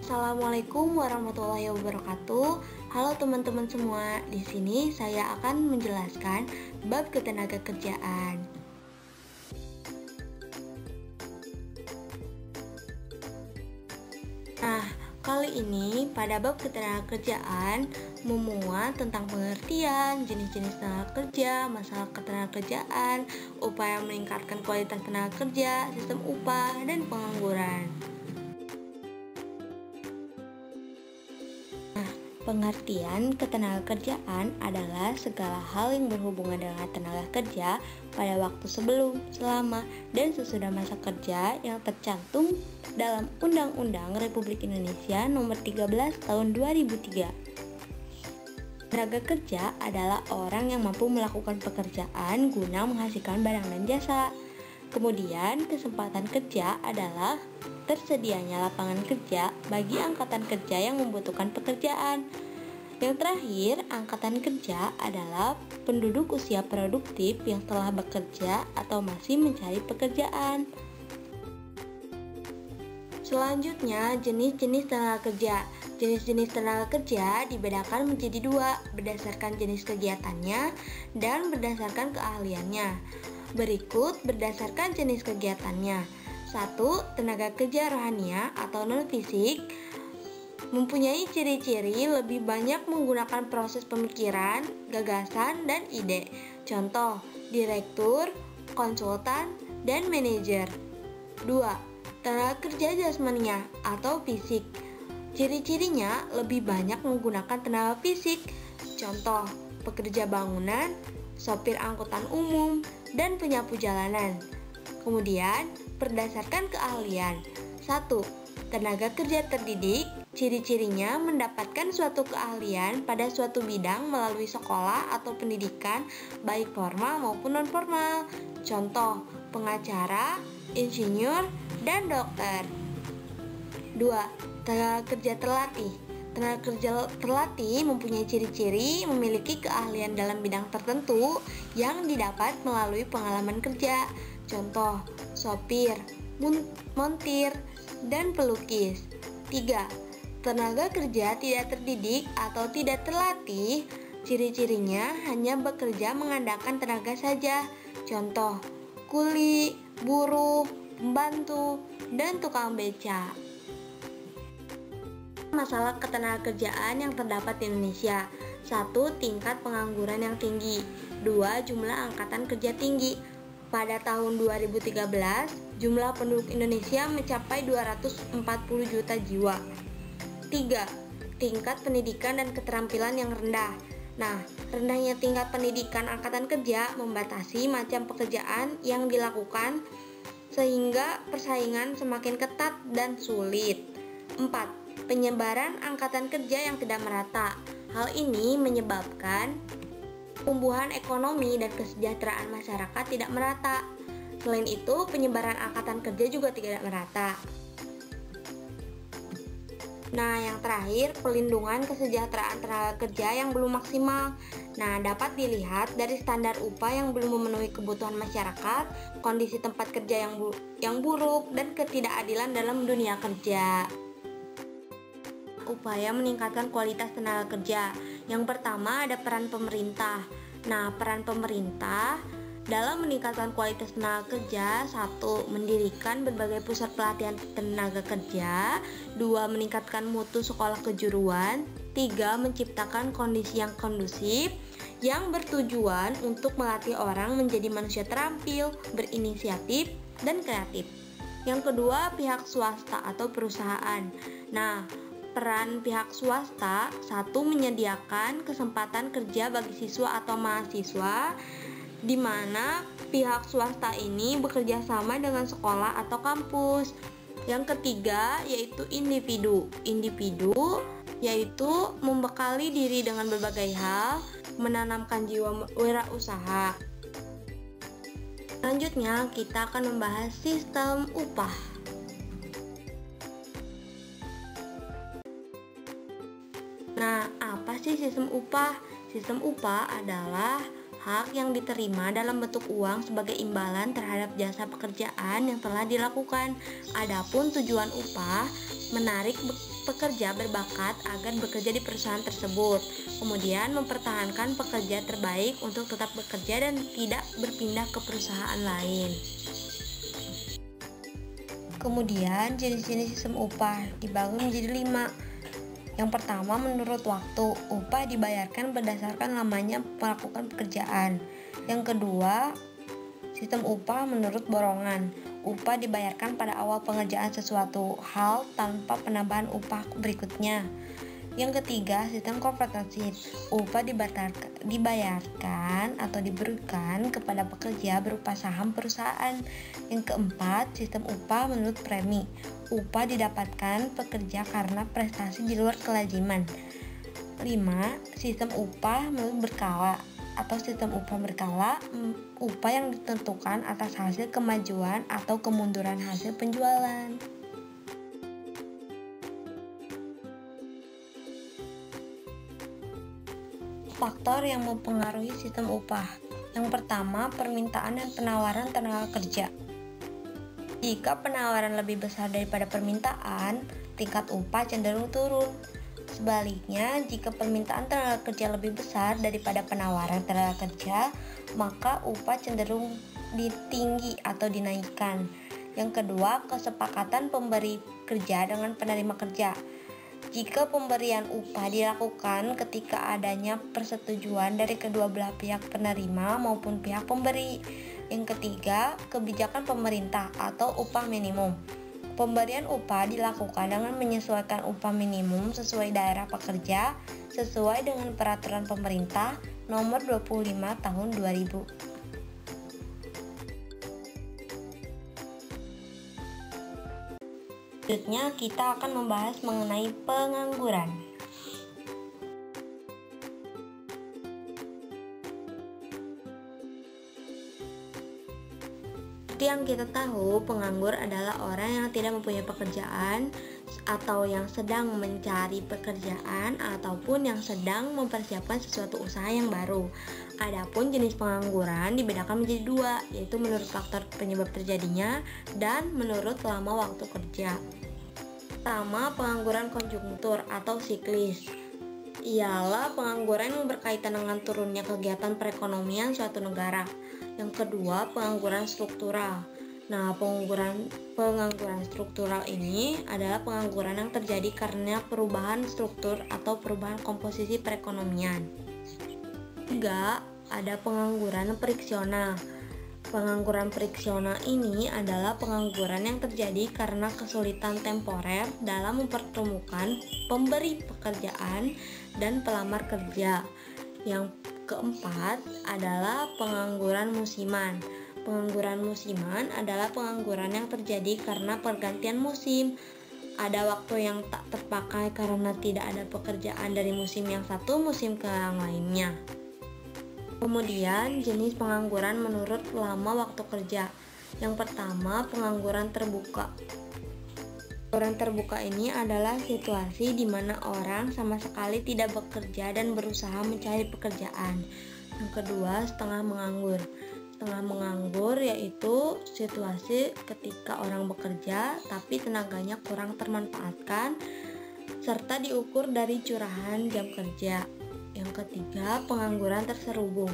Assalamualaikum warahmatullahi wabarakatuh. Halo teman-teman semua. Di sini saya akan menjelaskan bab ketenagakerjaan. Nah, kali ini pada bab ketenagakerjaan memuat tentang pengertian, jenis-jenis tenaga kerja, masalah ketenagakerjaan, upaya meningkatkan kualitas tenaga kerja, sistem upah, dan pengangguran. Pengertian ketenagakerjaan adalah segala hal yang berhubungan dengan tenaga kerja pada waktu sebelum, selama, dan sesudah masa kerja yang tercantum dalam Undang-Undang Republik Indonesia Nomor 13 Tahun 2003. Tenaga kerja adalah orang yang mampu melakukan pekerjaan guna menghasilkan barang dan jasa. Kemudian, kesempatan kerja adalah tersedianya lapangan kerja bagi angkatan kerja yang membutuhkan pekerjaan. Yang terakhir, angkatan kerja adalah penduduk usia produktif yang telah bekerja atau masih mencari pekerjaan. Selanjutnya, jenis-jenis tenaga kerja. Jenis-jenis tenaga kerja dibedakan menjadi dua, berdasarkan jenis kegiatannya dan berdasarkan keahliannya. Berikut berdasarkan jenis kegiatannya. 1. Tenaga kerja rohania atau non-fisik mempunyai ciri-ciri lebih banyak menggunakan proses pemikiran, gagasan, dan ide. Contoh, direktur, konsultan, dan manajer. 2. Tenaga kerja jasmania atau fisik. Ciri-cirinya lebih banyak menggunakan tenaga fisik. Contoh, pekerja bangunan, sopir angkutan umum, dan penyapu jalanan. Kemudian, berdasarkan keahlian. 1. Tenaga kerja terdidik, ciri-cirinya mendapatkan suatu keahlian pada suatu bidang melalui sekolah atau pendidikan baik formal maupun non-formal. Contoh, pengacara, insinyur, dan dokter. 2. Tenaga kerja terlatih. Tenaga kerja terlatih mempunyai ciri-ciri memiliki keahlian dalam bidang tertentu yang didapat melalui pengalaman kerja. Contoh, sopir, montir, dan pelukis. 3. Tenaga kerja tidak terdidik atau tidak terlatih, ciri-cirinya hanya bekerja mengandalkan tenaga saja. Contoh, kuli, buruh, pembantu, dan tukang beca. Masalah ketenagakerjaan yang terdapat di Indonesia. 1. Tingkat pengangguran yang tinggi. 2. Jumlah angkatan kerja tinggi. Pada tahun 2013, jumlah penduduk Indonesia mencapai 240 juta jiwa. 3. Tingkat pendidikan dan keterampilan yang rendah. Nah, rendahnya tingkat pendidikan angkatan kerja membatasi macam pekerjaan yang dilakukan sehingga persaingan semakin ketat dan sulit. 4. Penyebaran angkatan kerja yang tidak merata. Hal ini menyebabkan pertumbuhan ekonomi dan kesejahteraan masyarakat tidak merata. Selain itu, penyebaran angkatan kerja juga tidak merata. Nah, yang terakhir, pelindungan kesejahteraan tenaga kerja yang belum maksimal. Nah, dapat dilihat dari standar upah yang belum memenuhi kebutuhan masyarakat, kondisi tempat kerja yang buruk, dan ketidakadilan dalam dunia kerja. Upaya meningkatkan kualitas tenaga kerja. Yang pertama ada peran pemerintah. Nah, peran pemerintah dalam meningkatkan kualitas tenaga kerja. 1. Mendirikan berbagai pusat pelatihan tenaga kerja. 2. Meningkatkan mutu sekolah kejuruan. 3. Menciptakan kondisi yang kondusif yang bertujuan untuk melatih orang menjadi manusia terampil, berinisiatif, dan kreatif. Yang kedua, pihak swasta atau perusahaan. Nah, peran pihak swasta. 1. Menyediakan kesempatan kerja bagi siswa atau mahasiswa di mana pihak swasta ini bekerja sama dengan sekolah atau kampus. Yang ketiga yaitu individu. Individu yaitu membekali diri dengan berbagai hal, menanamkan jiwa wirausaha. Selanjutnya kita akan membahas sistem upah. Nah, apa sih sistem upah? Sistem upah adalah hak yang diterima dalam bentuk uang sebagai imbalan terhadap jasa pekerjaan yang telah dilakukan. Adapun tujuan upah menarik pekerja berbakat agar bekerja di perusahaan tersebut, kemudian mempertahankan pekerja terbaik untuk tetap bekerja dan tidak berpindah ke perusahaan lain. Kemudian jenis-jenis sistem upah dibagi menjadi 5. Yang pertama, menurut waktu, upah dibayarkan berdasarkan lamanya melakukan pekerjaan. Yang kedua, sistem upah menurut borongan, upah dibayarkan pada awal pengerjaan sesuatu hal tanpa penambahan upah berikutnya. Yang ketiga, sistem kompensatif, upah dibayarkan atau diberikan kepada pekerja berupa saham perusahaan. Yang keempat, sistem upah menurut premi, upah didapatkan pekerja karena prestasi di luar kelaziman. 5. Sistem upah menurut berkala atau sistem upah berkala, upah yang ditentukan atas hasil kemajuan atau kemunduran hasil penjualan. Faktor yang mempengaruhi sistem upah. Yang pertama, permintaan dan penawaran tenaga kerja. Jika penawaran lebih besar daripada permintaan, tingkat upah cenderung turun. Sebaliknya, jika permintaan tenaga kerja lebih besar daripada penawaran tenaga kerja, maka upah cenderung tinggi atau dinaikkan. Yang kedua, kesepakatan pemberi kerja dengan penerima kerja. Jika pemberian upah dilakukan ketika adanya persetujuan dari kedua belah pihak penerima maupun pihak pemberi. Yang ketiga, kebijakan pemerintah atau upah minimum. Pemberian upah dilakukan dengan menyesuaikan upah minimum sesuai daerah pekerja sesuai dengan peraturan pemerintah nomor 25 tahun 2000. Selanjutnya kita akan membahas mengenai pengangguran. Seperti yang kita tahu, penganggur adalah orang yang tidak mempunyai pekerjaan atau yang sedang mencari pekerjaan ataupun yang sedang mempersiapkan sesuatu usaha yang baru. Adapun jenis pengangguran dibedakan menjadi 2, yaitu menurut faktor penyebab terjadinya dan menurut lama waktu kerja. Pertama, pengangguran konjungtur atau siklis. Ialah pengangguran yang berkaitan dengan turunnya kegiatan perekonomian suatu negara. Yang kedua, pengangguran struktural. Nah, pengangguran struktural ini adalah pengangguran yang terjadi karena perubahan struktur atau perubahan komposisi perekonomian. 3. Ada pengangguran friksional. Pengangguran friksional ini adalah pengangguran yang terjadi karena kesulitan temporer dalam mempertemukan pemberi pekerjaan dan pelamar kerja. Yang keempat adalah pengangguran musiman. Pengangguran musiman adalah pengangguran yang terjadi karena pergantian musim. Ada waktu yang tak terpakai karena tidak ada pekerjaan dari musim yang satu musim ke yang lainnya. Kemudian, jenis pengangguran menurut lama waktu kerja. Yang pertama, pengangguran terbuka. Pengangguran terbuka ini adalah situasi di mana orang sama sekali tidak bekerja dan berusaha mencari pekerjaan. Yang kedua, setengah menganggur. Setengah menganggur yaitu situasi ketika orang bekerja tapi tenaganya kurang termanfaatkan serta diukur dari curahan jam kerja. Yang ketiga, pengangguran terselubung.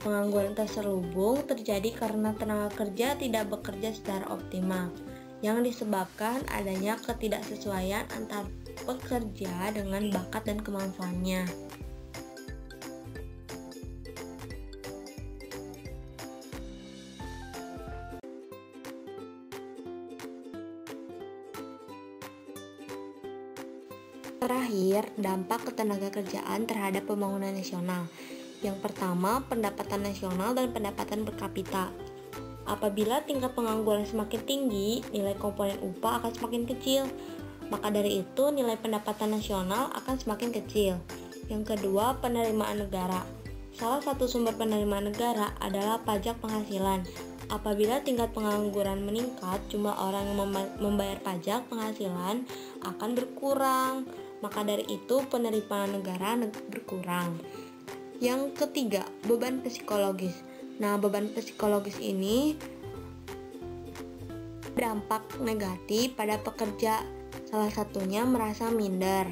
Pengangguran terselubung terjadi karena tenaga kerja tidak bekerja secara optimal, yang disebabkan adanya ketidaksesuaian antara pekerja dengan bakat dan kemampuannya. Terakhir, dampak ketenaga kerjaan terhadap pembangunan nasional. Yang pertama, pendapatan nasional dan pendapatan per kapita. Apabila tingkat pengangguran semakin tinggi, nilai komponen upah akan semakin kecil. Maka dari itu, nilai pendapatan nasional akan semakin kecil. Yang kedua, penerimaan negara. Salah satu sumber penerimaan negara adalah pajak penghasilan. Apabila tingkat pengangguran meningkat, jumlah orang yang membayar pajak penghasilan akan berkurang. Maka dari itu penerimaan negara berkurang. Yang ketiga, beban psikologis. Nah, beban psikologis ini berdampak negatif pada pekerja, salah satunya merasa minder,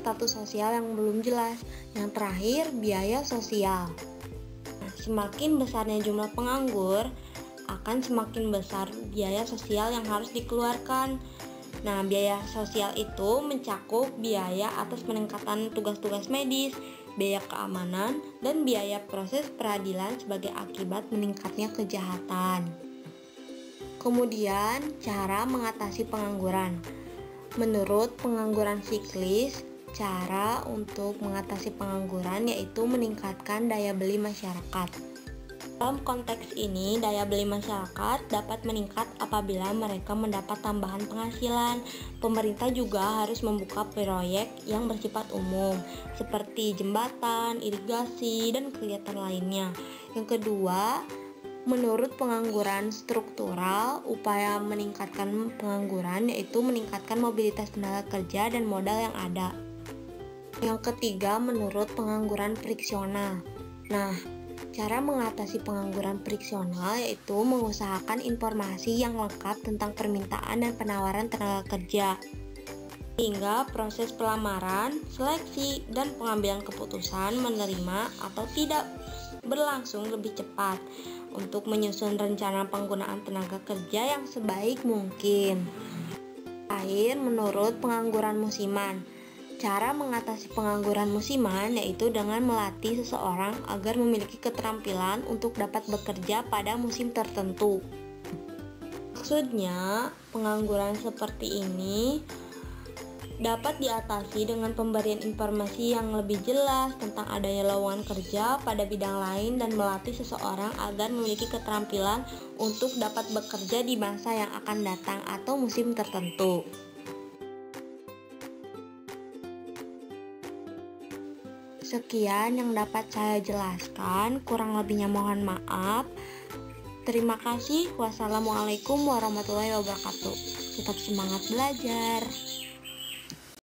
status sosial yang belum jelas. Yang terakhir, biaya sosial. Nah, semakin besarnya jumlah penganggur, akan semakin besar biaya sosial yang harus dikeluarkan. Nah, biaya sosial itu mencakup biaya atas peningkatan tugas-tugas medis, biaya keamanan, dan biaya proses peradilan sebagai akibat meningkatnya kejahatan. Kemudian, cara mengatasi pengangguran. Menurut Pengangguran Siklis, cara untuk mengatasi pengangguran yaitu meningkatkan daya beli masyarakat. Dalam konteks ini, daya beli masyarakat dapat meningkat apabila mereka mendapat tambahan penghasilan. Pemerintah juga harus membuka proyek yang bersifat umum, seperti jembatan, irigasi, dan kegiatan lainnya. Yang kedua, menurut Pengangguran Struktural, upaya meningkatkan pengangguran yaitu meningkatkan mobilitas tenaga kerja dan modal yang ada. Yang ketiga, menurut Pengangguran Friksional. Nah, cara mengatasi pengangguran friksional yaitu mengusahakan informasi yang lengkap tentang permintaan dan penawaran tenaga kerja, hingga proses pelamaran, seleksi, dan pengambilan keputusan menerima atau tidak berlangsung lebih cepat untuk menyusun rencana penggunaan tenaga kerja yang sebaik mungkin. Terakhir, menurut Pengangguran Musiman. Cara mengatasi pengangguran musiman yaitu dengan melatih seseorang agar memiliki keterampilan untuk dapat bekerja pada musim tertentu. Maksudnya, pengangguran seperti ini dapat diatasi dengan pemberian informasi yang lebih jelas tentang adanya lowongan kerja pada bidang lain dan melatih seseorang agar memiliki keterampilan untuk dapat bekerja di masa yang akan datang atau musim tertentu. Sekian yang dapat saya jelaskan, kurang lebihnya mohon maaf. Terima kasih. Wassalamualaikum warahmatullahi wabarakatuh. Tetap semangat belajar.